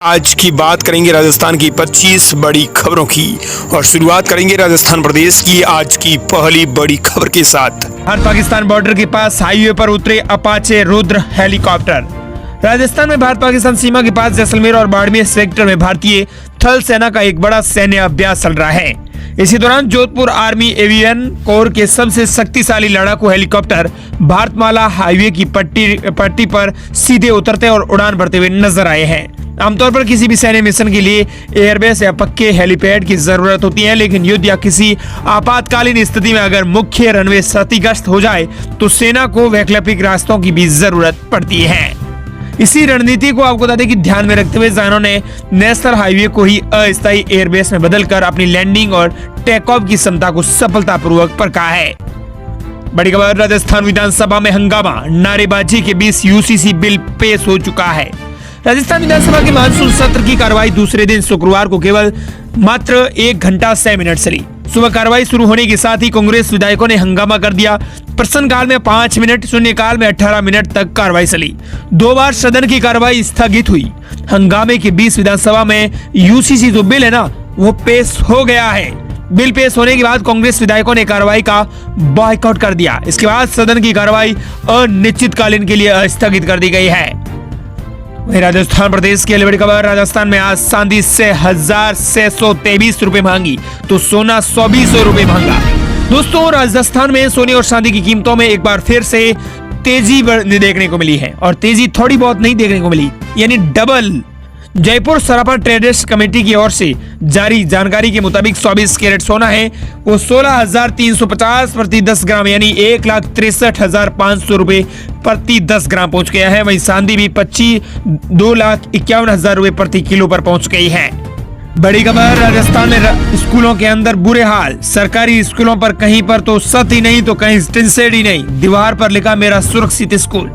आज की बात करेंगे राजस्थान की 25 बड़ी खबरों की और शुरुआत करेंगे राजस्थान प्रदेश की आज की पहली बड़ी खबर के साथ। भारत पाकिस्तान बॉर्डर के पास हाईवे पर उतरे अपाचे रुद्र हेलीकॉप्टर। राजस्थान में भारत पाकिस्तान सीमा के पास जैसलमेर और बाड़मेर सेक्टर में भारतीय थल सेना का एक बड़ा सैन्य अभ्यास चल रहा है। इसी दौरान जोधपुर आर्मी एवियन कोर के सबसे शक्तिशाली लड़ाकू हेलीकॉप्टर भारतमाला हाईवे की पट्टी पर सीधे उतरते और उड़ान भरते हुए नजर आए हैं। आमतौर पर किसी भी सैन्य मिशन के लिए एयरबेस या पक्के हेलीपैड की जरूरत होती है, लेकिन युद्ध या किसी आपातकालीन स्थिति में अगर मुख्य रनवे क्षतिग्रस्त हो जाए तो सेना को वैकल्पिक रास्तों की भी जरूरत पड़ती है। इसी रणनीति को आपको बता दें कि ध्यान में रखते हुए जवानों ने नेशनल हाईवे को ही अस्थायी एयरबेस में बदलकर अपनी लैंडिंग और टेक ऑफ की क्षमता को सफलतापूर्वक परखा है। बड़ी खबर, राजस्थान विधानसभा में हंगामा, नारेबाजी के बीच यूसीसी बिल पेश हो चुका है। राजस्थान विधानसभा के मानसून सत्र की कार्रवाई दूसरे दिन शुक्रवार को केवल मात्र 1 घंटा 6 मिनट चली। सुबह कार्रवाई शुरू होने के साथ ही कांग्रेस विधायकों ने हंगामा कर दिया। प्रश्नकाल में 5 मिनट, शून्यकाल में 18 मिनट तक कार्रवाई चली। 2 बार सदन की कार्रवाई स्थगित हुई। हंगामे के बीच विधानसभा में यूसीसी जो बिल है ना, वो पेश हो गया है। बिल पेश होने के बाद कांग्रेस विधायकों ने कार्रवाई का बॉयकॉट कर दिया। इसके बाद सदन की कार्रवाई अनिश्चितकालीन के लिए स्थगित कर दी गई है। वहीं राजस्थान प्रदेश की बड़ी खबर, राजस्थान में आज चांदी 6,623 रुपए महंगी तो सोना 120 रुपए महंगा। दोस्तों, राजस्थान में सोने और चांदी की कीमतों में एक बार फिर से तेजी देखने को मिली है और तेजी थोड़ी बहुत नहीं देखने को मिली, यानी डबल। जयपुर सराफा ट्रेडर्स कमेटी की ओर से जारी जानकारी के मुताबिक 24 कैरेट सोना है वो 16,350 प्रति 10 ग्राम यानी 1,63,500 रुपए प्रति 10 ग्राम पहुंच गया है। वहीं चांदी भी 2,51,000 रुपए प्रति किलो पर पहुंच गई है। बड़ी खबर, राजस्थान में स्कूलों के अंदर बुरे हाल। सरकारी स्कूलों पर कहीं पर तो छत ही नहीं तो कहीं टिनशेड ही नहीं, दीवार पर लिखा मेरा सुरक्षित स्कूल।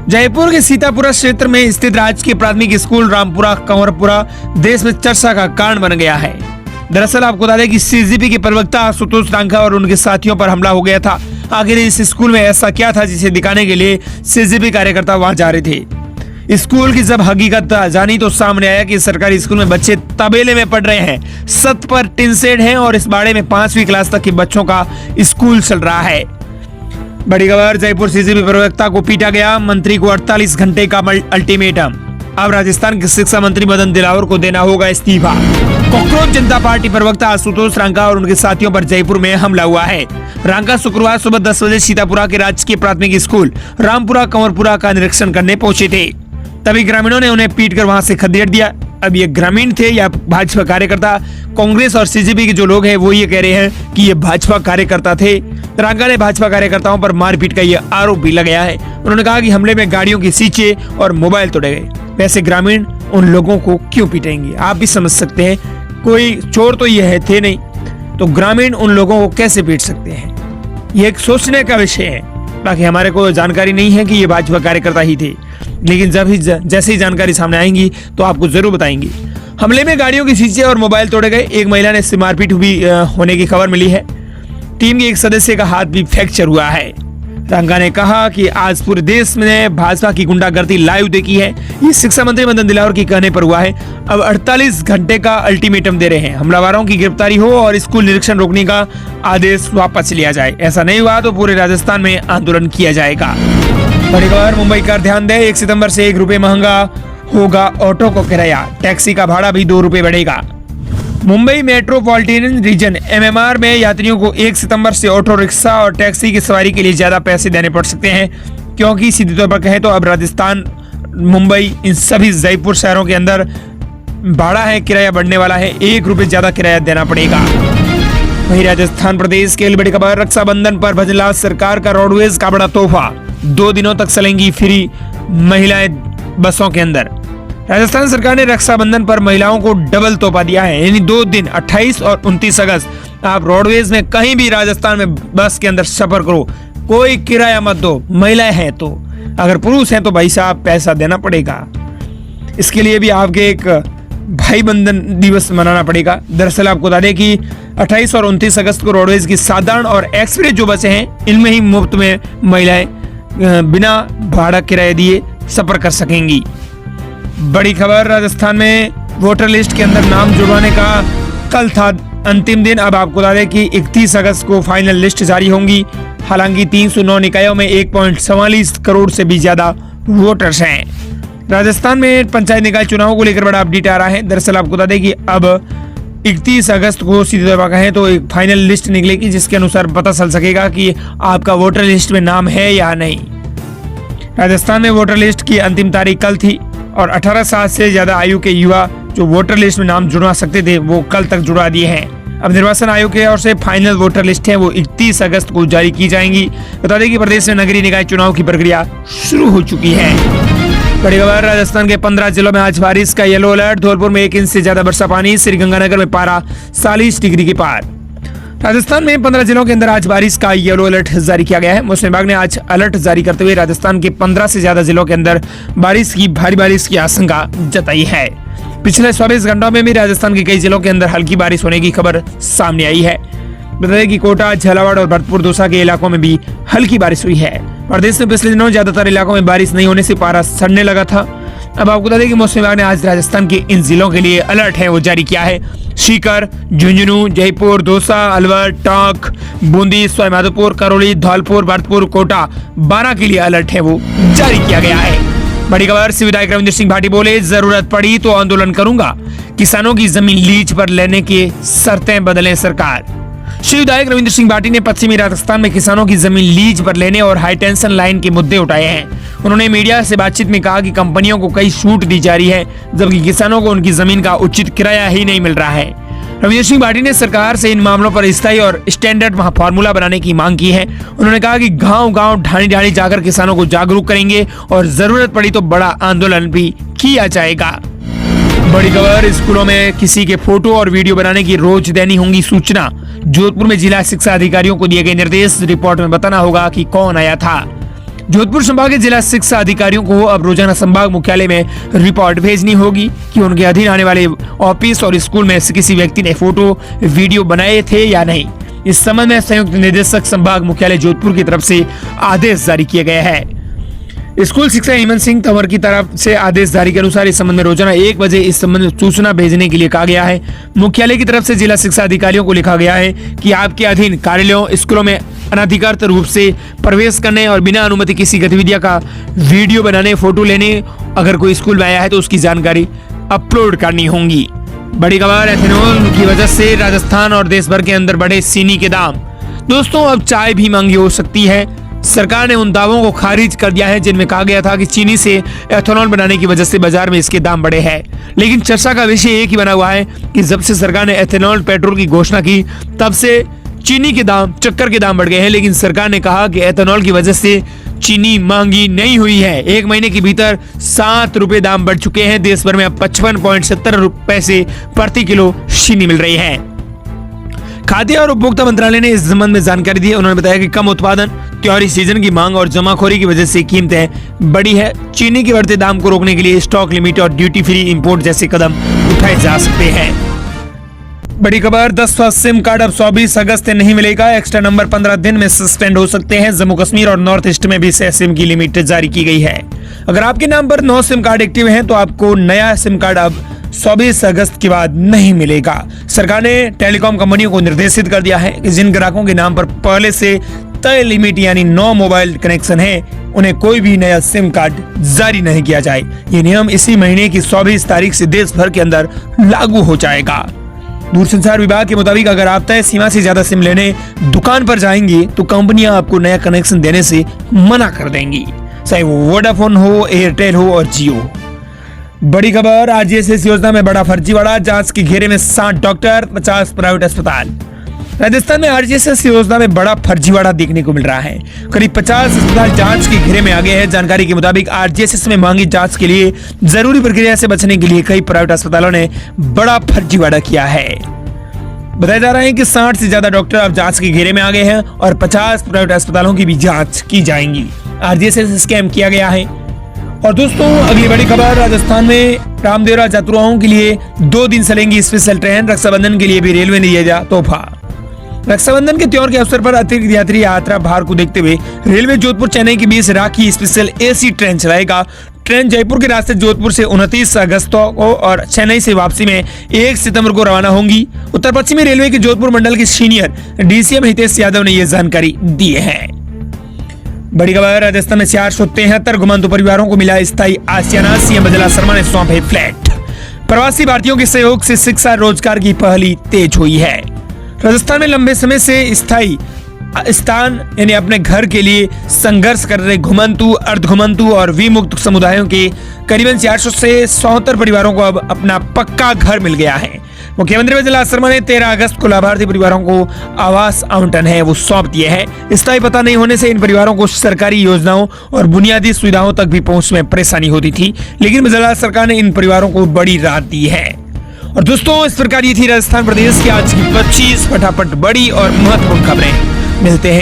जयपुर के सीतापुरा क्षेत्र में स्थित राजकीय प्राथमिक स्कूल रामपुरा कंवरपुरा देश में चर्चा का कारण बन गया है। दरअसल आपको बता दें कि सीजीपी के प्रवक्ता आशुतोष रांका और उनके साथियों पर हमला हो गया था। आखिर इस स्कूल में ऐसा क्या था जिसे दिखाने के लिए सीजीपी कार्यकर्ता वहां जा रहे थे। स्कूल की जब हकीकत जानी तो सामने आया कि सरकारी स्कूल में बच्चे तबेले में पढ़ रहे हैं, छत पर टिनशेड है और इस बाड़े में 5वीं क्लास तक के बच्चों का स्कूल चल रहा है। बड़ी खबर, जयपुर सीजीपी प्रवक्ता को पीटा गया, मंत्री को 48 घंटे का अल्टीमेटम। अब राजस्थान के शिक्षा मंत्री मदन दिलावर को देना होगा इस्तीफा। कॉकरोच जनता पार्टी प्रवक्ता आशुतोष रांका और उनके साथियों पर जयपुर में हमला हुआ है। रांका शुक्रवार सुबह 10 बजे सीतापुरा के राजकीय प्राथमिक स्कूल रामपुरा कंवरपुरा का निरीक्षण करने पहुंचे थे। तभी ग्रामीणों ने उन्हें पीटकर वहां से खदेड़ दिया। अब ये ग्रामीण थे या भाजपा कार्यकर्ता, कांग्रेस और सीजीपी के जो लोग हैं वो ये कह रहे हैं कि ये भाजपा कार्यकर्ता थे। रांका ने भाजपा कार्यकर्ताओं पर मारपीट का ये आरोप भी लगाया है। उन्होंने कहा कि हमले में गाड़ियों के शीशे और मोबाइल तोड़े गए। वैसे ग्रामीण उन लोगों को क्यों पीटेंगे, आप भी समझ सकते हैं। कोई चोर तो ये है थे नहीं, तो ग्रामीण उन लोगों को कैसे पीट सकते हैं, ये एक सोचने का विषय है। बाकी हमारे को जानकारी नहीं है कि ये भाजपा कार्यकर्ता ही थे, लेकिन जैसे ही जानकारी सामने आएंगी तो आपको जरूर बताएंगे। हमले में गाड़ियों के शीशे और मोबाइल तोड़े गए। एक महिला ने इससे मारपीट भी होने की खबर मिली है। टीम के एक सदस्य का हाथ भी फ्रैक्चर हुआ है। रांका ने कहा कि आज पूरे देश में भाजपा की गुंडागर्दी लाइव देखी है। ये शिक्षा मंत्री मदन दिलावर के कहने पर हुआ है। अब 48 घंटे का अल्टीमेटम दे रहे हैं, हमलावरों की गिरफ्तारी हो और स्कूल निरीक्षण रोकने का आदेश वापस लिया जाए। ऐसा नहीं हुआ तो पूरे राजस्थान में आंदोलन किया जाएगा। बड़ी खबर, मुंबई का ध्यान दें, 1 सितंबर से 1 रुपए महंगा होगा ऑटो को किराया, टैक्सी का भाड़ा भी 2 रुपए बढ़ेगा। मुंबई मेट्रोपॉलिटन रीजन MMR में यात्रियों को 1 सितंबर से ऑटो रिक्शा और टैक्सी की सवारी के लिए ज्यादा पैसे देने पड़ सकते हैं, क्योंकि सीधे तौर पर कहें तो अब राजस्थान, मुंबई, इन सभी जयपुर शहरों के अंदर भाड़ा है, किराया बढ़ने वाला है। 1 रुपए ज्यादा किराया देना पड़ेगा। वहीं राजस्थान प्रदेश के बड़ी खबर, रक्षाबंधन पर भजनलाल सरकार का रोडवेज का बड़ा तोहफा, 2 दिनों तक चलेंगी फ्री महिलाएं बसों के अंदर। राजस्थान सरकार ने रक्षाबंधन पर महिलाओं को डबल तोहफा दिया है, यानी 2 दिन 28 और 29 अगस्त आप रोडवेज में कहीं भी राजस्थान में बस के अंदर सफर करो, कोई किराया मत दो। महिलाएं हैं तो, अगर पुरुष हैं तो भाई साहब पैसा देना पड़ेगा। इसके लिए भी आपके एक भाई बंधन दिवस मनाना पड़ेगा। दरअसल आपको बता दें कि 28 और 29 अगस्त को रोडवेज की साधारण और एक्सप्रेस जो बसें हैं, इनमें ही मुफ्त में महिलाएं बिना भाड़ा किराया दिए सफर कर सकेंगी। बड़ी खबर, राजस्थान में वोटर लिस्ट के अंदर नाम जुड़वाने का कल था अंतिम दिन। अब आपको बता दें कि 31 अगस्त को फाइनल लिस्ट जारी होंगी। हालांकि 309 निकायों में 1.44 करोड़ से भी ज्यादा वोटर्स हैं। राजस्थान में पंचायत निकाय चुनाव को लेकर बड़ा अपडेट आ रहा है। दरअसल आपको बता दें कि अब 31 अगस्त को सीधे तौर कहें तो एक फाइनल लिस्ट निकलेगी, जिसके अनुसार पता चल सकेगा कि आपका वोटर लिस्ट में नाम है या नहीं। राजस्थान में वोटर लिस्ट की अंतिम तारीख कल थी और 18 साल से ज्यादा आयु के युवा जो वोटर लिस्ट में नाम जुड़वा सकते थे वो कल तक जुड़वा दिए हैं। अब निर्वाचन आयोग की ओर से फाइनल वोटर लिस्ट है वो 31 अगस्त को जारी की जाएंगी। बता दें कि प्रदेश में नगरीय निकाय चुनाव की प्रक्रिया शुरू हो चुकी है। बड़ी खबर, राजस्थान के 15 जिलों में आज बारिश का येलो अलर्ट। धौलपुर में 1 इंच से ज्यादा वर्षा पानी। श्रीगंगानगर में पारा 40 डिग्री के पार। राजस्थान में 15 जिलों के अंदर आज बारिश का येलो अलर्ट जारी किया गया है। मौसम विभाग ने आज अलर्ट जारी करते हुए राजस्थान के 15 से ज्यादा जिलों के अंदर भारी बारिश की आशंका जताई है। पिछले 24 घंटों में भी राजस्थान के कई जिलों के अंदर हल्की बारिश होने की खबर सामने आई है। बता दें कि कोटा, झालावाड़ और भरतपुर दौसा के इलाकों में भी हल्की बारिश हुई है। प्रदेश में पिछले दिनों ज्यादातर इलाकों में बारिश नहीं होने से पारा सड़ने लगा था। अब आपको बता दें कि मौसम विभाग ने आज राजस्थान के इन जिलों के लिए अलर्ट है वो जारी किया है। सीकर, झुंझुनू, जयपुर, दौसा, अलवर, टोंक, बूंदी, सवाईमाधोपुर, करौली, धौलपुर, भरतपुर, कोटा, बारां के लिए अलर्ट है वो जारी किया गया है। बड़ी खबर, विधायक रविंद्र सिंह भाटी बोले, जरूरत पड़ी तो आंदोलन करूंगा। किसानों की जमीन लीज पर लेने की शर्तें बदले सरकार। श्री विधायक रविंद्र सिंह भाटी ने पश्चिमी राजस्थान में किसानों की जमीन लीज पर लेने और हाई टेंशन लाइन के मुद्दे उठाए हैं। उन्होंने मीडिया से बातचीत में कहा कि कंपनियों को कई छूट दी जा रही है, जबकि किसानों को उनकी जमीन का उचित किराया ही नहीं मिल रहा है। रविंद्र सिंह भाटी ने सरकार से इन मामलों पर स्थायी और स्टैंडर्ड फार्मूला बनाने की मांग की है। उन्होंने कहा कि गांव-गांव, ढाणी-ढाणी जाकर किसानों को जागरूक करेंगे और जरूरत पड़ी तो बड़ा आंदोलन भी किया जाएगा। बड़ी खबर, स्कूलों में किसी के फोटो और वीडियो बनाने की रोज देनी होगी सूचना। जोधपुर में जिला शिक्षा अधिकारियों को दिए गए निर्देश। रिपोर्ट में बताना होगा कि कौन आया था। जोधपुर संभाग के जिला शिक्षा अधिकारियों को अब रोजाना संभाग मुख्यालय में रिपोर्ट भेजनी होगी कि उनके अधीन आने वाले ऑफिस और स्कूल में से किसी व्यक्ति ने फोटो वीडियो बनाए थे या नहीं। इस संबंध में संयुक्त निदेशक संभाग मुख्यालय जोधपुर की तरफ से आदेश जारी किए गए हैं। स्कूल शिक्षा हेमंत सिंह तंवर की तरफ से आदेश जारी के अनुसार इस संबंध में रोजाना 1 बजे इस संबंध में सूचना भेजने के लिए कहा गया है। मुख्यालय की तरफ से जिला शिक्षा अधिकारियों को लिखा गया है कि आपके अधीन कार्यालयों, स्कूलों में अनधिकृत रूप से प्रवेश करने और बिना अनुमति किसी गतिविधियों का वीडियो बनाने, फोटो लेने, अगर कोई स्कूल में आया है तो उसकी जानकारी अपलोड करनी होगी। बड़ी खबर, एथेनॉल की वजह से राजस्थान और देश भर के अंदर बढ़े चीनी के दाम। दोस्तों, अब चाय भी महंगी हो सकती है। सरकार ने उन दावों को खारिज कर दिया है जिनमें कहा गया था कि चीनी से एथेनॉल बनाने की वजह से बाजार में इसके दाम बढ़े हैं। लेकिन चर्चा का विषय एक ही बना हुआ है कि जब से सरकार ने एथेनॉल पेट्रोल की घोषणा की तब से चीनी के दाम, चक्कर के दाम बढ़ गए हैं। लेकिन सरकार ने कहा कि एथेनॉल की वजह से चीनी महंगी नहीं हुई है। 1 महीने के भीतर 7 रुपए दाम बढ़ चुके हैं। देश भर में अब 55.70 रुपए से प्रति किलो चीनी मिल रही है। खाद्य और उपभोक्ता मंत्रालय ने इस संबंध में जानकारी दी है। उन्होंने बताया कि कम उत्पादन, त्योहारी सीजन की मांग और जमाखोरी की वजह से कीमतें बढ़ी है। चीनी के बढ़ते दाम को रोकने के लिए स्टॉक लिमिट और ड्यूटी फ्री इंपोर्ट जैसे कदम उठाए जा सकते हैं। बड़ी खबर, 10वां सिम कार्ड अब 24 अगस्त से नहीं मिलेगा। एक्स्ट्रा नंबर 15 दिन में सस्पेंड हो सकते हैं। जम्मू कश्मीर और नॉर्थ ईस्ट में भी 6 सिम की लिमिट जारी की गई है। अगर आपके नाम पर 9 सिम कार्ड एक्टिव हैं तो आपको नया सिम कार्ड अब 24 अगस्त के बाद नहीं मिलेगा। सरकार ने टेलीकॉम कंपनियों को निर्देशित कर दिया है कि जिन ग्राहकों के नाम पर पहले से तय लिमिट यानी 9 मोबाइल कनेक्शन है, उन्हें कोई भी नया सिम कार्ड जारी नहीं किया जाए। ये नियम इसी महीने की 24 तारीख से देश भर के अंदर लागू हो जाएगा। दूरसंचार विभाग के मुताबिक अगर आप तय सीमा से ज्यादा सिम लेने दुकान पर जाएंगे तो कंपनियां आपको नया कनेक्शन देने से मना कर देंगी, चाहे वो वोडाफोन हो, एयरटेल हो और जियो। बड़ी खबर, आरजीएसएस योजना में बड़ा फर्जीवाड़ा। जांच के घेरे में 60 डॉक्टर, 50 प्राइवेट अस्पताल। राजस्थान में आरजीएसएस योजना में बड़ा फर्जीवाड़ा देखने को मिल रहा है। करीब 50 अस्पताल जांच के घेरे में आ गए हैं। जानकारी के मुताबिक आरजीएसएस में मांगी जांच के लिए जरूरी प्रक्रिया से बचने के लिए कई प्राइवेट अस्पतालों ने बड़ा फर्जीवाड़ा किया है। बताया जा रहा है कि 60 से ज्यादा डॉक्टर अब जांच के घेरे में आ गए हैं और 50 प्राइवेट अस्पतालों की भी जांच की जाएंगी। आरजीएसएस स्कैम किया गया है। और दोस्तों, अगली बड़ी खबर, राजस्थान में रामदेवरा यात्रुओं के लिए 2 दिन चलेंगी स्पेशल ट्रेन। रक्षाबंधन के लिए भी रेलवे ने दिया तोहफा। रक्षाबंधन के त्योहार के अवसर पर अतिरिक्त यात्री यात्रा भार को देखते हुए रेलवे जोधपुर चेन्नई के बीच राखी स्पेशल एसी ट्रेन चलाएगा। ट्रेन जयपुर के रास्ते जोधपुर से 29 अगस्त को और चेन्नई से वापसी में 1 सितंबर को रवाना होंगी। उत्तर पश्चिमी रेलवे के जोधपुर मंडल के सीनियर डीसीएम हितेश यादव ने यह जानकारी दी है। बड़ी खबर, राजस्थान में 473 घुमंतु परिवारों को मिला स्थायी आशियाना, सीएम बजला शर्मा ने सौंपे फ्लैट। प्रवासी भारतीयों के सहयोग से शिक्षा रोजगार की पहली तेज हुई है। राजस्थान में लंबे समय से स्थायी स्थान यानी अपने घर के लिए संघर्ष कर रहे घुमंतु, अर्धघुमंतु और विमुक्त समुदायों के करीबन 400 से 74 परिवारों को अब अपना पक्का घर मिल गया है। मुख्यमंत्री बजला शर्मा ने 13 अगस्त को लाभार्थी परिवारों को आवास आवंटन है वो सौंप दिए है। स्थायी पता नहीं होने से इन परिवारों को सरकारी योजनाओं और बुनियादी सुविधाओं तक भी पहुंच में परेशानी होती थी, लेकिन बजला सरकार ने इन परिवारों को बड़ी राहत दी है। और दोस्तों, इस प्रकार ये थी राजस्थान प्रदेश की आज की 25 फटाफट बड़ी और महत्वपूर्ण खबरें। मिलते हैं